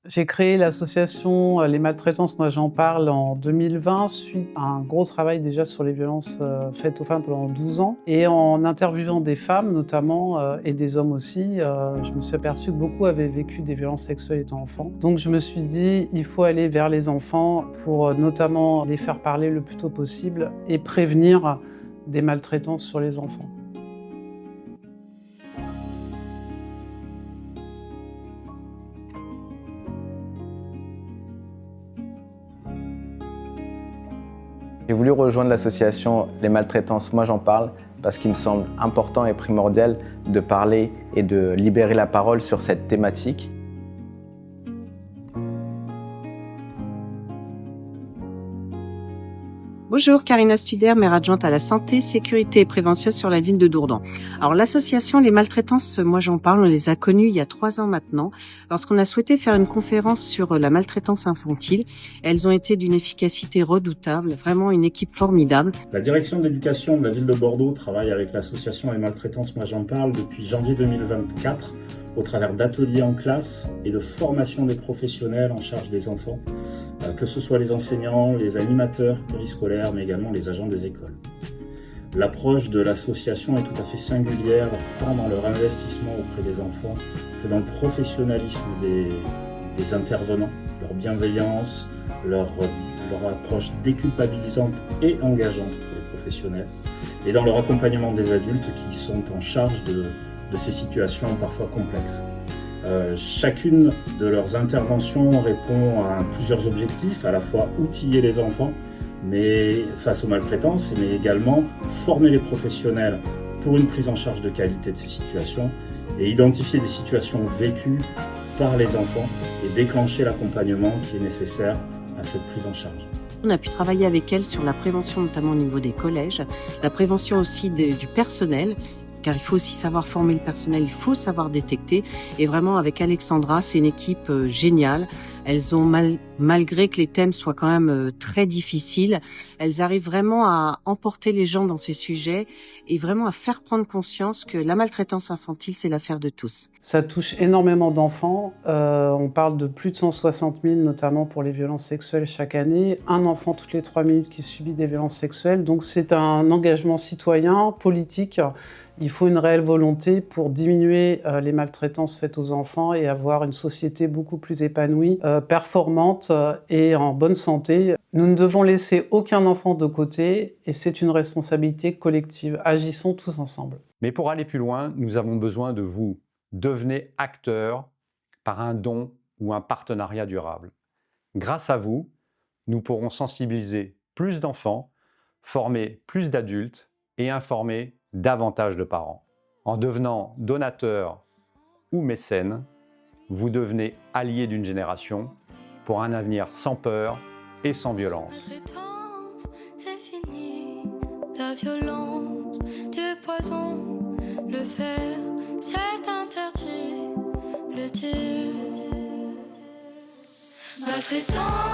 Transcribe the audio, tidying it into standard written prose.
J'ai créé l'association Les Maltraitances, moi j'en parle en 2020, suite à un gros travail déjà sur les violences faites aux femmes pendant 12 ans. Et en interviewant des femmes notamment, et des hommes aussi, je me suis aperçue que beaucoup avaient vécu des violences sexuelles étant enfants. Donc je me suis dit, il faut aller vers les enfants pour notamment les faire parler le plus tôt possible et prévenir des maltraitances sur les enfants. J'ai voulu rejoindre l'association Les Maltraitances, moi j'en parle, parce qu'il me semble important et primordial de parler et de libérer la parole sur cette thématique. Bonjour, Karina Studer, maire adjointe à la santé, sécurité et prévention sur la ville de Dourdan. Alors l'association Les Maltraitances, moi j'en parle, on les a connues il y a 3 ans maintenant, lorsqu'on a souhaité faire une conférence sur la maltraitance infantile. Elles ont été d'une efficacité redoutable, vraiment une équipe formidable. La direction de l'éducation de la ville de Bordeaux travaille avec l'association Les Maltraitances, moi j'en parle, depuis janvier 2024, au travers d'ateliers en classe et de formation des professionnels en charge des enfants, que ce soit les enseignants, les animateurs périscolaires, mais également les agents des écoles. L'approche de l'association est tout à fait singulière, tant dans leur investissement auprès des enfants que dans le professionnalisme des intervenants, leur bienveillance, leur approche déculpabilisante et engageante pour les professionnels, et dans leur accompagnement des adultes qui sont en charge de ces situations parfois complexes. Chacune de leurs interventions répond à plusieurs objectifs, à la fois outiller les enfants mais face aux maltraitances, mais également former les professionnels pour une prise en charge de qualité de ces situations et identifier des situations vécues par les enfants et déclencher l'accompagnement qui est nécessaire à cette prise en charge. On a pu travailler avec elles sur la prévention, notamment au niveau des collèges, la prévention aussi du personnel, car il faut aussi savoir former le personnel, il faut savoir détecter. Et vraiment, avec Alexandra, c'est une équipe géniale. Elles ont, malgré que les thèmes soient quand même très difficiles, elles arrivent vraiment à emporter les gens dans ces sujets et vraiment à faire prendre conscience que la maltraitance infantile, c'est l'affaire de tous. Ça touche énormément d'enfants. On parle de plus de 160 000, notamment pour les violences sexuelles chaque année. Un enfant toutes les 3 minutes qui subit des violences sexuelles. Donc c'est un engagement citoyen, politique. Il faut une réelle volonté pour diminuer les maltraitances faites aux enfants et avoir une société beaucoup plus épanouie, performante et en bonne santé. Nous ne devons laisser aucun enfant de côté et c'est une responsabilité collective. Agissons tous ensemble. Mais pour aller plus loin, nous avons besoin de vous. Devenez acteurs par un don ou un partenariat durable. Grâce à vous, nous pourrons sensibiliser plus d'enfants, former plus d'adultes et informer davantage de parents. En devenant donateur ou mécène, vous devenez allié d'une génération pour un avenir sans peur et sans violence. C'est fini, la violence, du poison, le fer, c'est interdit, le dire. Maltraitance.